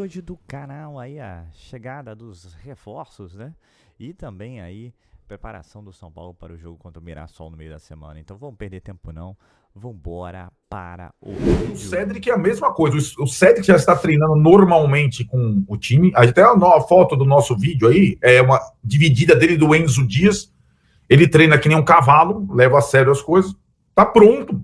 hoje do canal aí a chegada dos reforços, né? E também aí preparação do São Paulo para o jogo contra o Mirassol no meio da semana. Então vamos perder tempo não, vambora para o vídeo. O Cedric é a mesma coisa, o Cedric já está treinando normalmente com o time, até a foto do nosso vídeo aí, é uma dividida dele do Enzo Dias, ele treina que nem um cavalo, leva a sério as coisas, tá pronto,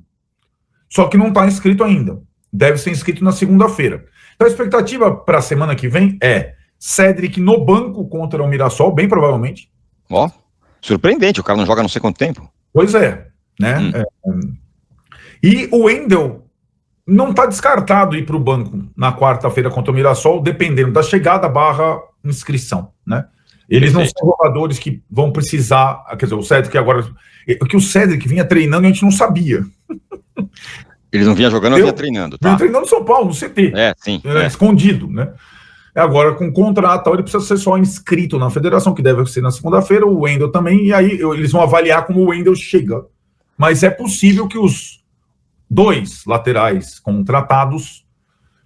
só que não está inscrito ainda, deve ser inscrito na segunda-feira. Então a expectativa para a semana que vem é Cedric no banco contra o Mirassol, bem provavelmente. Ó, surpreendente, o cara não joga não sei quanto tempo. Pois é, né? E o Wendel não está descartado ir para o banco na quarta-feira contra o Mirassol, dependendo da chegada / inscrição, né? Eles não são jogadores que vão precisar, quer dizer, o Cedric agora, o que o Cedric vinha treinando a gente não sabia. Eles não vinha jogando, vinha treinando, tá? Vinha treinando no São Paulo, no CT. Sim. Escondido, né? Agora, com contrato, ele precisa ser só inscrito na federação, que deve ser na segunda-feira, o Wendel também, e aí eles vão avaliar como o Wendel chega. Mas é possível que os 2 laterais contratados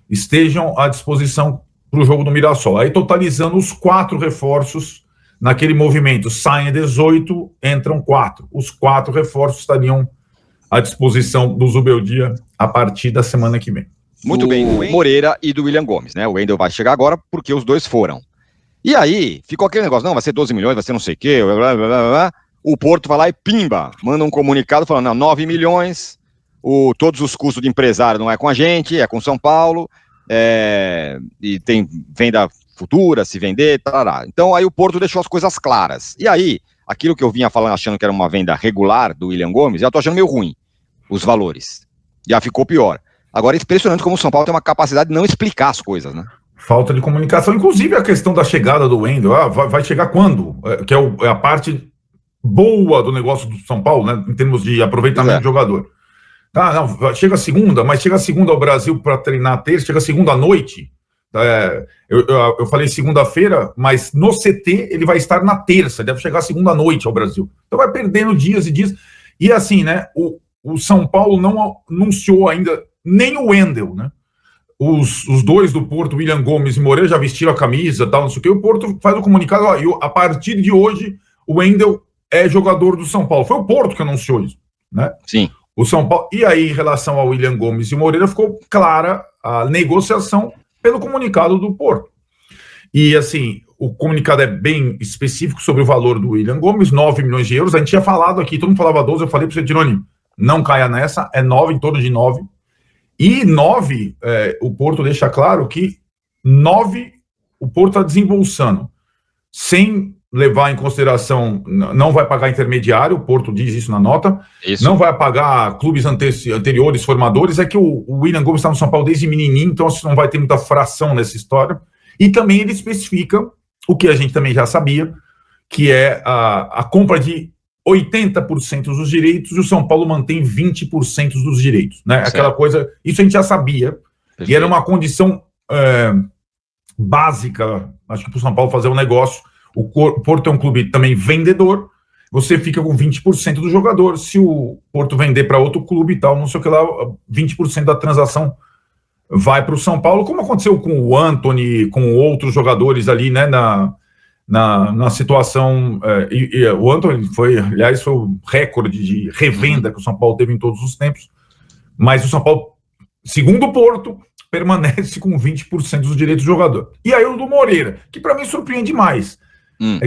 estejam à disposição para o jogo do Mirassol. Aí, totalizando os 4 reforços naquele movimento. Saem 18, entram 4. Os 4 reforços estariam à disposição do Zubeldia a partir da semana que vem. Muito bem, do Moreira e do William Gomes, né? O Wendel vai chegar agora porque os 2 foram. E aí, ficou aquele negócio, não, vai ser 12 milhões, vai ser não sei o quê, blá, blá, blá, blá. O Porto vai lá e pimba, manda um comunicado falando, não, 9 milhões, todos os custos de empresário não é com a gente, é com São Paulo, e tem venda futura, se vender, tarará. Então aí o Porto deixou as coisas claras. E aí, aquilo que eu vinha falando, achando que era uma venda regular do William Gomes, já tô achando meio ruim, os valores. Já ficou pior. Agora é impressionante como o São Paulo tem uma capacidade de não explicar as coisas, né? Falta de comunicação, inclusive a questão da chegada do Wendel, vai chegar quando? Que é a parte boa do negócio do São Paulo, né, em termos de aproveitamento de jogador. Chega segunda, mas chega segunda ao Brasil para treinar terça, chega segunda à noite. Eu falei segunda-feira, mas no CT ele vai estar na terça, deve chegar segunda à noite ao Brasil. Então vai perdendo dias e dias. E assim, né, o São Paulo não anunciou ainda nem o Wendel, né? Os 2 do Porto, William Gomes e Moreira, já vestiram a camisa, tal, não sei o que. O Porto faz o comunicado, a partir de hoje, o Wendel é jogador do São Paulo. Foi o Porto que anunciou isso, né? Sim. O São Paulo. E aí, em relação ao William Gomes e Moreira, ficou clara a negociação pelo comunicado do Porto. E assim, o comunicado é bem específico sobre o valor do William Gomes, 9 milhões de euros. A gente tinha falado aqui, todo mundo falava 12, eu falei para você, Tironi, não caia nessa, é 9, em torno de 9. E 9, o Porto deixa claro que 9, o Porto está desembolsando, sem levar em consideração, não vai pagar intermediário, o Porto diz isso na nota, não vai pagar clubes anteriores, formadores, é que o William Gomes está no São Paulo desde menininho, então não vai ter muita fração nessa história, e também ele especifica, o que a gente também já sabia, que é a compra de 80% dos direitos e o São Paulo mantém 20% dos direitos, né? Certo. Aquela coisa, isso a gente já sabia. Perfeito. E era uma condição básica, acho que para o São Paulo fazer um negócio. O Porto é um clube também vendedor, você fica com 20% do jogador. Se o Porto vender para outro clube e tal, não sei o que lá, 20% da transação vai para o São Paulo, como aconteceu com o Antony, com outros jogadores ali, né, na situação, o Antony foi o recorde de revenda que o São Paulo teve em todos os tempos, mas o São Paulo, segundo o Porto, permanece com 20% dos direitos do jogador. E aí o do Moreira, que para mim surpreende mais,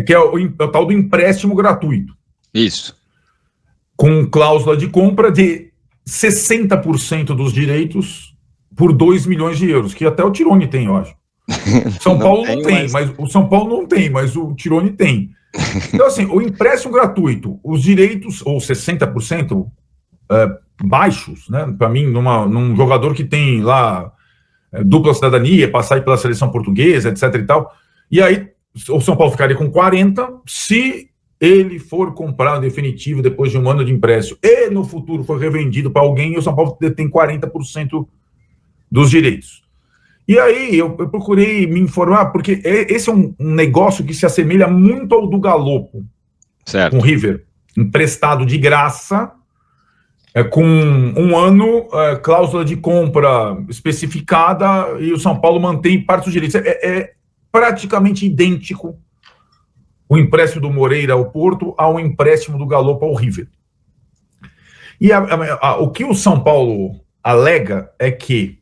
que é o tal do empréstimo gratuito. Isso. Com cláusula de compra de 60% dos direitos por 2 milhões de euros, que até o Tironi tem, eu acho. São Paulo não tem, mas o São Paulo não tem, mas o Tironi tem. Então, assim, o empréstimo gratuito, os direitos, ou 60% baixos, né? Para mim, num jogador que tem lá dupla cidadania, passagem pela seleção portuguesa, etc e tal. E aí, o São Paulo ficaria com 40%, se ele for comprado em definitivo depois de um ano de empréstimo e no futuro for revendido para alguém, e o São Paulo tem 40% dos direitos. E aí eu procurei me informar, porque esse é um negócio que se assemelha muito ao do Galopo, certo, com o River, emprestado de graça, com um ano, cláusula de compra especificada, e o São Paulo mantém parte dos direitos. É praticamente idêntico o empréstimo do Moreira ao Porto ao empréstimo do Galopo ao River. E o que o São Paulo alega é que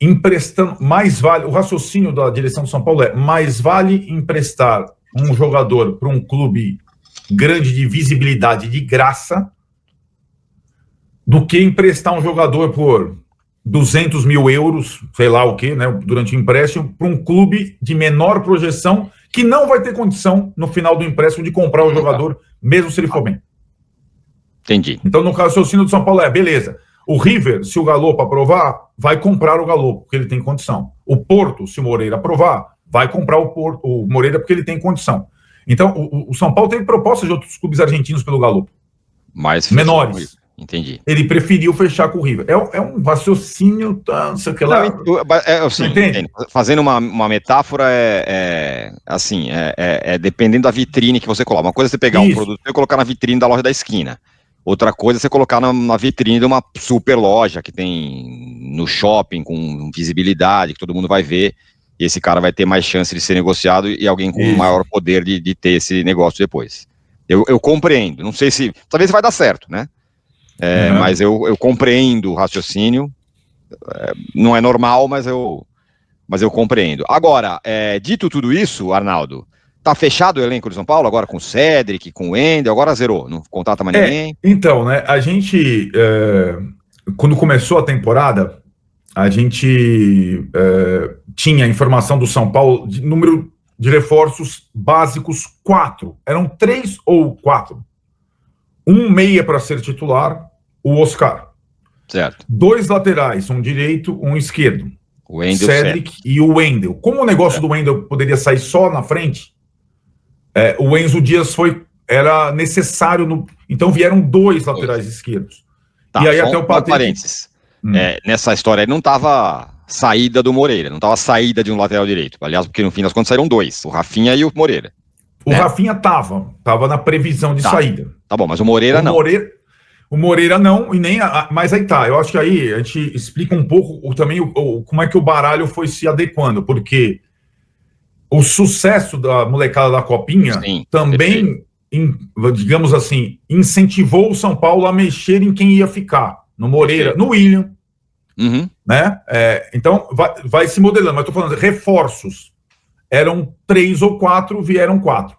emprestando, mais vale, o raciocínio da direção do São Paulo é mais vale emprestar um jogador para um clube grande de visibilidade de graça do que emprestar um jogador por 200 mil euros, sei lá o que, né, durante o empréstimo, para um clube de menor projeção que não vai ter condição, no final do empréstimo, de comprar o jogador, mesmo se ele for bem. Entendi. Então, no raciocínio do São Paulo beleza, o River, se o Galopo aprovar, vai comprar o Galopo, porque ele tem condição. O Porto, se o Moreira aprovar, vai comprar o Moreira, porque ele tem condição. Então, o São Paulo teve propostas de outros clubes argentinos pelo Galopo. Mais menores. Entendi. Ele preferiu fechar com o River. É um raciocínio, não sei o que lá. Assim, fazendo uma metáfora, assim, dependendo da vitrine que você coloca. Uma coisa é você pegar um produto e colocar na vitrine da loja da esquina. Outra coisa é você colocar na vitrine de uma super loja que tem no shopping, com visibilidade, que todo mundo vai ver, e esse cara vai ter mais chance de ser negociado e alguém com maior poder de ter esse negócio depois. Eu compreendo, não sei se... Talvez vai dar certo, né? Mas eu compreendo o raciocínio, não é normal, mas eu compreendo. Agora, dito tudo isso, Arnaldo, tá fechado o elenco de São Paulo, agora com o Cédric, com o Wendel, agora zerou, não contrata mais ninguém? Então, né, a gente, quando começou a temporada, a gente tinha a informação do São Paulo de número de reforços básicos 4, eram 3 ou 4. Um meia para ser titular, o Oscar. Certo. 2 laterais, um direito, um esquerdo. O Wendel, Cédric e o Wendel. Como o negócio do Wendel poderia sair só na frente, o Enzo Dias era necessário. Então vieram 2 laterais esquerdos. Tá, e aí até o Patrick... Parênteses. Nessa história aí não estava saída do Moreira, não estava saída de um lateral direito. Aliás, porque no fim das contas saíram 2, o Rafinha e o Moreira. O Rafinha tava na previsão de saída. Tá bom, mas o Moreira não. O Moreira não, e nem mas aí tá, eu acho que aí a gente explica um pouco também como é que o baralho foi se adequando, porque o sucesso da molecada da Copinha também, digamos assim, incentivou o São Paulo a mexer em quem ia ficar, no Moreira, no William, né? Então vai se modelando, mas tô falando de reforços. Eram 3 ou 4, vieram 4.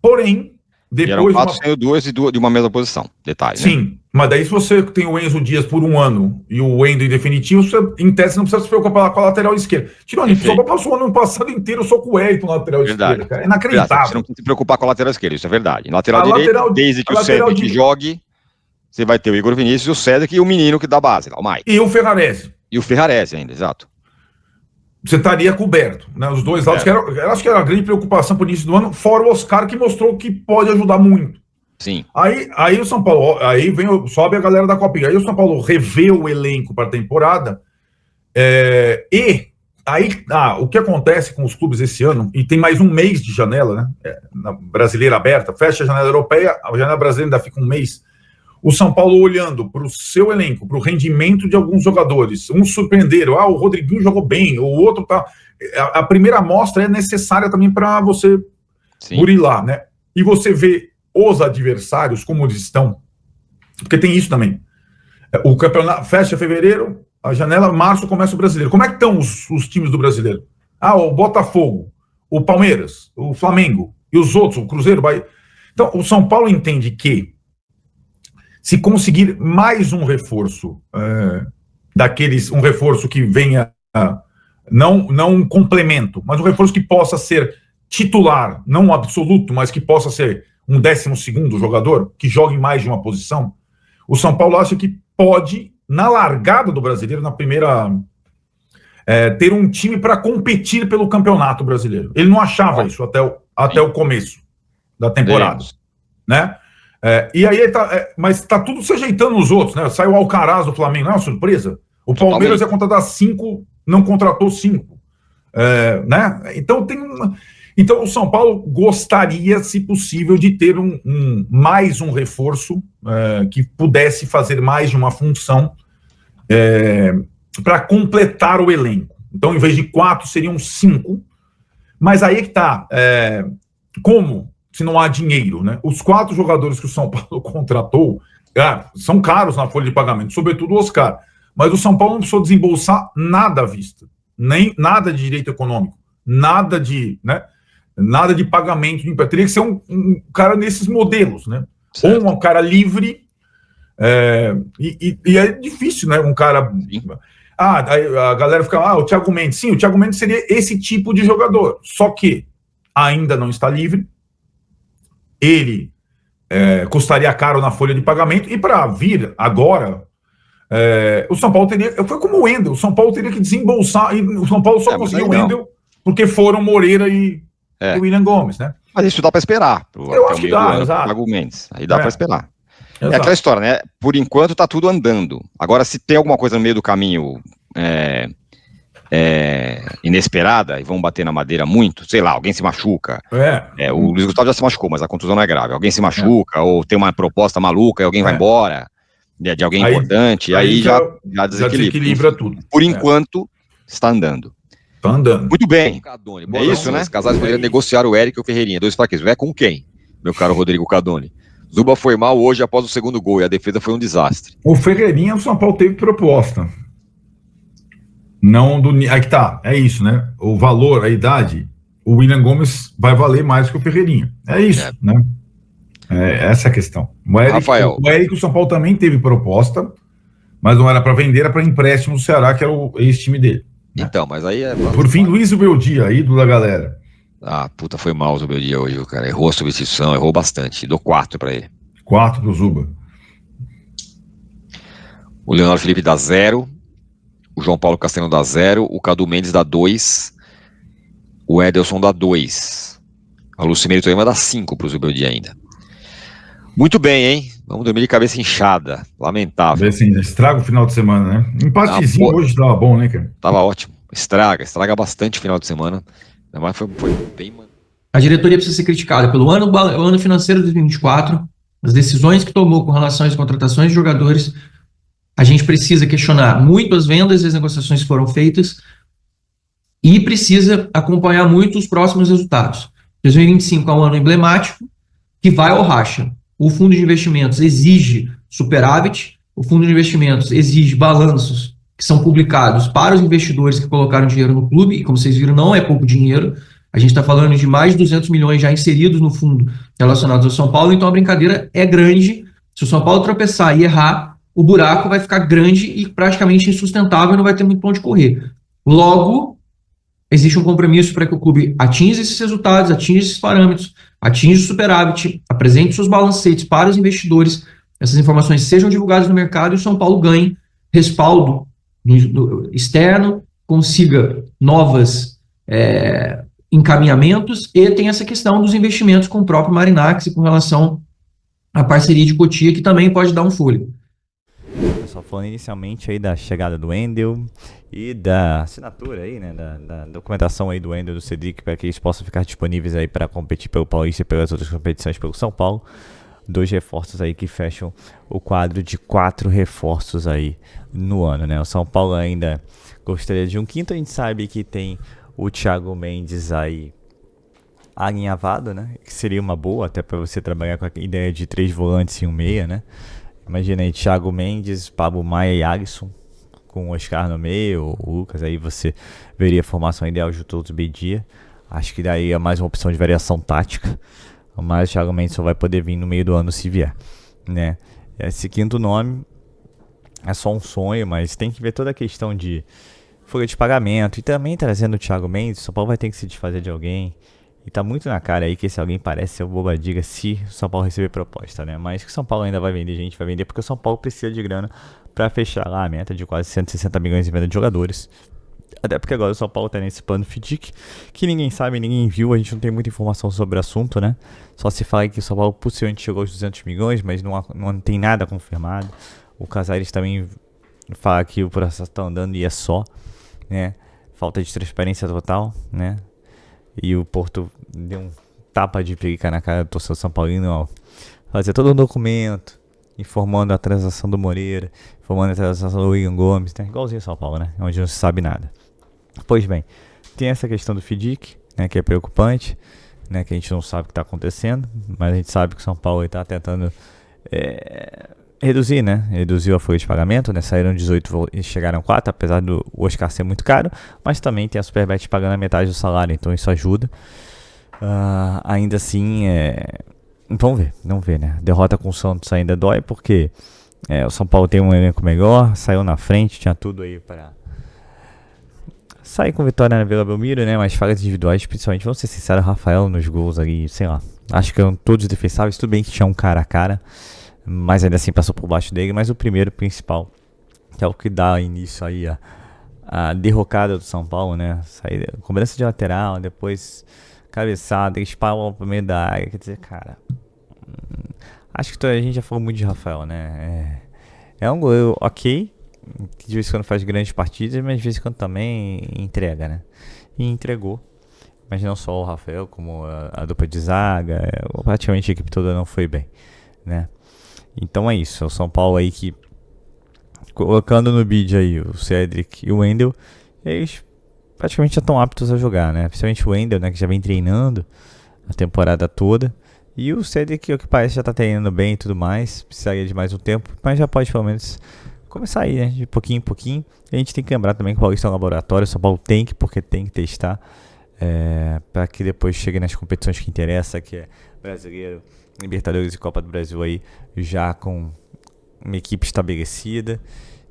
Porém, depois... Vieram 4 sendo 2 de uma mesma posição, detalhe. Sim, né? Mas daí se você tem o Enzo Dias por 1 ano e o Wendel em definitivo, você, em tese, não precisa se preocupar com a lateral esquerda. Tironi, só passou o ano passado inteiro só com o Wellington na lateral esquerda, cara. É inacreditável. Você não tem que se preocupar com a lateral esquerda, isso é verdade. Lateral direito, desde que o Cédric jogue, você vai ter o Igor Vinícius, o Cédric e o menino que dá base, o Mike. E o Ferrarese. E o Ferrarese ainda, exato. Você estaria coberto, né? Os dois lados, eu acho que era a grande preocupação para o início do ano, fora o Oscar, que mostrou que pode ajudar muito. Sim. Aí o São Paulo, sobe a galera da Copinha, aí o São Paulo revê o elenco para a temporada, e aí o que acontece com os clubes esse ano, e tem mais um mês de janela, né? Na brasileira aberta, fecha a janela europeia, a janela brasileira ainda fica um mês. O São Paulo olhando para o seu elenco, para o rendimento de alguns jogadores, uns surpreenderam, o Rodriguinho jogou bem, o outro tá... A primeira amostra é necessária também para você burilar, né? E você vê os adversários, como eles estão, porque tem isso também. O campeonato fecha fevereiro, a janela, março começa o brasileiro. Como é que estão os times do brasileiro? O Botafogo, o Palmeiras, o Flamengo e os outros, o Cruzeiro, Bahia. Então, o São Paulo entende que se conseguir mais um reforço, um reforço que venha, não um complemento, mas um reforço que possa ser titular, não um absoluto, mas que possa ser um 12º jogador, que jogue em mais de uma posição, o São Paulo acha que pode, na largada do brasileiro, na primeira, ter um time para competir pelo campeonato brasileiro. Ele não achava isso até o começo da temporada, né? E aí mas tá tudo se ajeitando nos outros, né? Saiu o Alcaraz do Flamengo, não é uma surpresa? O Palmeiras ia contratar 5, não contratou 5, né? Então Então, o São Paulo gostaria, se possível, de ter mais um reforço que pudesse fazer mais de uma função para completar o elenco. Então, em vez de 4, seriam 5. Mas aí que está. Como? Se não há dinheiro, né? Os 4 jogadores que o São Paulo contratou são caros na folha de pagamento, sobretudo o Oscar. Mas o São Paulo não precisou desembolsar nada à vista. Nem nada de direito econômico. Nada de pagamento. Teria que ser um cara nesses modelos, né? Certo. Ou um cara livre. E é difícil, né? Um cara. A galera fica, o Thiago Mendes. Sim, o Thiago Mendes seria esse tipo de jogador. Só que ainda não está livre. Ele custaria caro na folha de pagamento. E para vir agora, o São Paulo teria. Foi como o Wendel. O São Paulo teria que desembolsar. E o São Paulo só conseguiu o Wendel porque foram Moreira e o William Gomes, né? Mas isso dá para esperar. Eu acho que dá, exato. Thiago Mendes. Aí dá para esperar. Exato. É aquela história, né? Por enquanto tá tudo andando. Agora, se tem alguma coisa no meio do caminho inesperada, e vão bater na madeira muito, sei lá, alguém se machuca. O Luiz Gustavo já se machucou, mas a contusão não é grave. Alguém se machuca, ou tem uma proposta maluca e alguém vai embora, de alguém importante, aí já desequilibra tudo. Por enquanto, está andando. Tá andando. Muito bem. É isso, né? Os Casares poderiam negociar o Eric e o Ferreirinha. 2 fraquezas. Vai com quem, meu caro Rodrigo Cadoni? Zuba foi mal hoje após o segundo gol e a defesa foi um desastre. O Ferreirinha, o São Paulo teve proposta. Não do. Aí que tá, é isso, né? O valor, a idade, o William Gomes vai valer mais que o Ferreirinha. É isso, né? Essa é a questão. Rafael. O Eric, o São Paulo também teve proposta, mas não era para vender, era para empréstimo do Ceará, que era o ex-time dele. Né? Então, mas aí Por fim, Luiz Ubeldia, ídolo da galera. Puta, foi mal o Zubeldia hoje, cara. Errou a substituição, errou bastante. Dou 4 pra ele. 4 pro Zuba. O Leonardo Felipe dá 0. O João Paulo Castellano dá 0. O Cadu Mendes dá 2. O Edelson dá 2. A Lucimere Toima dá 5 pro Zubeldia ainda. Muito bem, hein? Vamos dormir de cabeça inchada. Lamentável. Estraga o final de semana, né? Empatezinho hoje tava bom, né, cara? Tava ótimo. Estraga bastante o final de semana. Mas foi bem... A diretoria precisa ser criticada pelo ano financeiro de 2024, as decisões que tomou com relação às contratações de jogadores. A gente precisa questionar muito as vendas e as negociações que foram feitas e precisa acompanhar muito os próximos resultados. 2025 é um ano emblemático que vai ao racha. O fundo de investimentos exige superávit, o fundo de investimentos exige balanços que são publicados para os investidores que colocaram dinheiro no clube, e como vocês viram, não é pouco dinheiro. A gente está falando de mais de 200 milhões já inseridos no fundo relacionados ao São Paulo, então a brincadeira é grande. Se o São Paulo tropeçar e errar, o buraco vai ficar grande e praticamente insustentável e não vai ter muito pra onde correr. Logo, existe um compromisso para que o clube atinja esses resultados, atinja esses parâmetros, atinja o superávit, apresente seus balancetes para os investidores, essas informações sejam divulgadas no mercado e o São Paulo ganhe respaldo externo, consiga novas encaminhamentos e tem essa questão dos investimentos com o próprio Marinax e com relação à parceria de Cotia, que também pode dar um fôlego. Só falando inicialmente aí da chegada do Wendel e da assinatura aí, né, da documentação aí do Wendel, do Cedric, para que eles possam ficar disponíveis aí para competir pelo Paulista e pelas outras competições pelo São Paulo. 2 reforços aí que fecham o quadro de 4 reforços aí no ano, né? O São Paulo ainda gostaria de um quinto, a gente sabe que tem o Thiago Mendes aí alinhavado, né? Que seria uma boa até para você trabalhar com a ideia de 3 volantes e um meia, né? Imagina aí Thiago Mendes, Pablo Maia e Alisson com o Oscar no meio, o Lucas, aí você veria a formação ideal de todos Bedia. Acho que daí é mais uma opção de variação tática. Mas o Thiago Mendes só vai poder vir no meio do ano se vier, né? Esse quinto nome é só um sonho, mas tem que ver toda a questão de folha de pagamento. E também trazendo o Thiago Mendes, o São Paulo vai ter que se desfazer de alguém. E tá muito na cara aí que esse alguém parece ser o Bobadilla se o São Paulo receber proposta, né? Mas que o São Paulo ainda vai vender, gente, vai vender porque o São Paulo precisa de grana para fechar lá a meta de quase 160 milhões em venda de jogadores. Até porque agora o São Paulo tá nesse plano FDIC, que ninguém sabe, ninguém viu, a gente não tem muita informação sobre o assunto, né? Só se fala que o São Paulo possivelmente chegou aos 200 milhões, mas não tem nada confirmado. O Casares também fala que o processo tá andando e é só, né? Falta de transparência total, né? e o Porto deu um tapa de perica na cara do torcedor São Paulino, ó, fazer todo um documento informando a transação do Moreira, informando a transação do William Gomes, né? Igualzinho São Paulo, né? Onde não se sabe nada. Pois bem, tem essa questão do FDIC, né, que é preocupante, né, que a gente não sabe o que está acontecendo, mas a gente sabe que o São Paulo está tentando reduzir, né? Reduziu a folha de pagamento, né? Saíram 18 e chegaram 4, apesar do Oscar ser muito caro, mas também tem a Superbet pagando a metade do salário, então isso ajuda. Ainda assim, vamos ver, né? Derrota com o Santos ainda dói, porque o São Paulo tem um elenco melhor, saiu na frente, tinha tudo aí para sair com vitória na Vila Belmiro, né? Mas falhas individuais, principalmente, vamos ser sinceros, Rafael nos gols ali, sei lá. Acho que eram todos defensáveis, tudo bem que tinha um cara a cara, mas ainda assim passou por baixo dele. Mas o primeiro principal, que é o que dá início aí a derrocada do São Paulo, né? Saída, cobrança de lateral, depois cabeçada, eles param pro meio da área. Quer dizer, cara, acho que a gente já falou muito de Rafael, né? É um goleiro ok, que de vez em quando faz grandes partidas, mas de vez em quando também entrega, né? E entregou. Mas não só o Rafael, como a dupla de zaga, praticamente a equipe toda não foi bem, né? Então é isso, é o São Paulo aí que, colocando no bid aí o Cedric e o Wendel, eles praticamente já estão aptos a jogar, né? Principalmente o Wendel, né, que já vem treinando a temporada toda. E o Cedric, o que parece, já tá treinando bem e tudo mais, precisaria de mais um tempo, mas já pode pelo menos começar aí, né, de pouquinho em pouquinho. E a gente tem que lembrar também que o Paulista é um laboratório, o São Paulo porque tem que testar, para que depois chegue nas competições que interessa, que é Brasileiro, Libertadores e Copa do Brasil aí, já com uma equipe estabelecida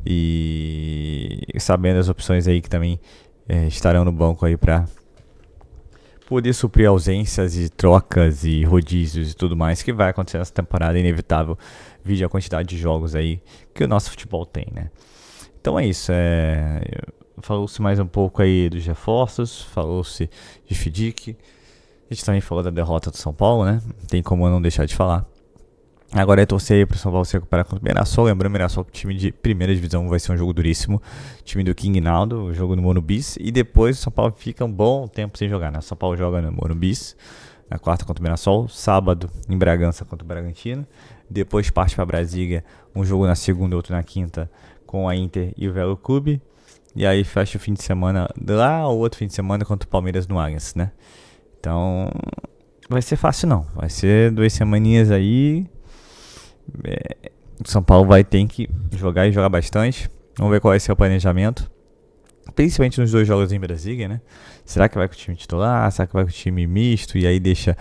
e sabendo as opções aí que também estarão no banco aí para poder suprir ausências e trocas e rodízios e tudo mais que vai acontecer nessa temporada, inevitável, vide a quantidade de jogos aí que o nosso futebol tem, né? Então é isso, falou-se mais um pouco aí dos reforços, falou-se de FDIC, a gente também falou da derrota do São Paulo, né? Não tem como eu não deixar de falar. Agora é torcer aí pro São Paulo se recuperar contra o Mirassol. Lembrando, o Mirassol, que o time de primeira divisão vai ser um jogo duríssimo. Time do King Naldo, o jogo no Morumbi. E depois o São Paulo fica um bom tempo sem jogar, né? O São Paulo joga no Morumbi, na quarta contra o Mirassol. Sábado em Bragança contra o Bragantino. Depois parte para Brasília, um jogo na segunda, outro na quinta, com a Inter e o Velo Clube. E aí fecha o fim de semana lá, o outro fim de semana contra o Palmeiras no Allianz, né? Então, vai ser fácil não. Vai ser 2 semaninhas aí. O São Paulo vai ter que jogar e jogar bastante. Vamos ver qual vai ser o planejamento. Principalmente nos 2 jogos em Brasília, né? Será que vai com o time titular? Será que vai com o time misto? E aí deixa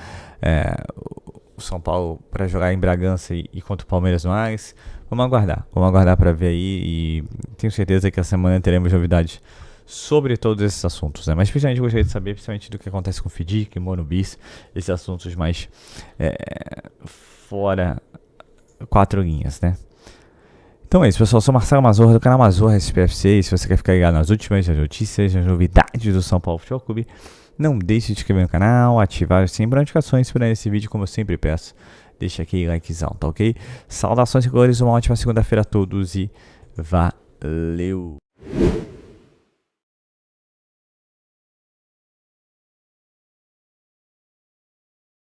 o São Paulo para jogar em Bragança e contra o Palmeiras no Ares? Vamos aguardar para ver aí. E tenho certeza que essa semana teremos novidades sobre todos esses assuntos, né? Mas principalmente gostaria de saber principalmente do que acontece com o FDIC, Morumbi, esses assuntos mais fora 4 linhas, né? Então é isso, pessoal. Eu sou Marcelo Mazorra do canal Mazorra SPFC. E se você quer ficar ligado nas últimas notícias, nas novidades do São Paulo Futebol Clube, não deixe de se inscrever no canal, ativar sempre as notificações para esse vídeo, como eu sempre peço. Deixa aquele likezão, tá ok? Saudações e glórias, uma ótima segunda-feira a todos e valeu!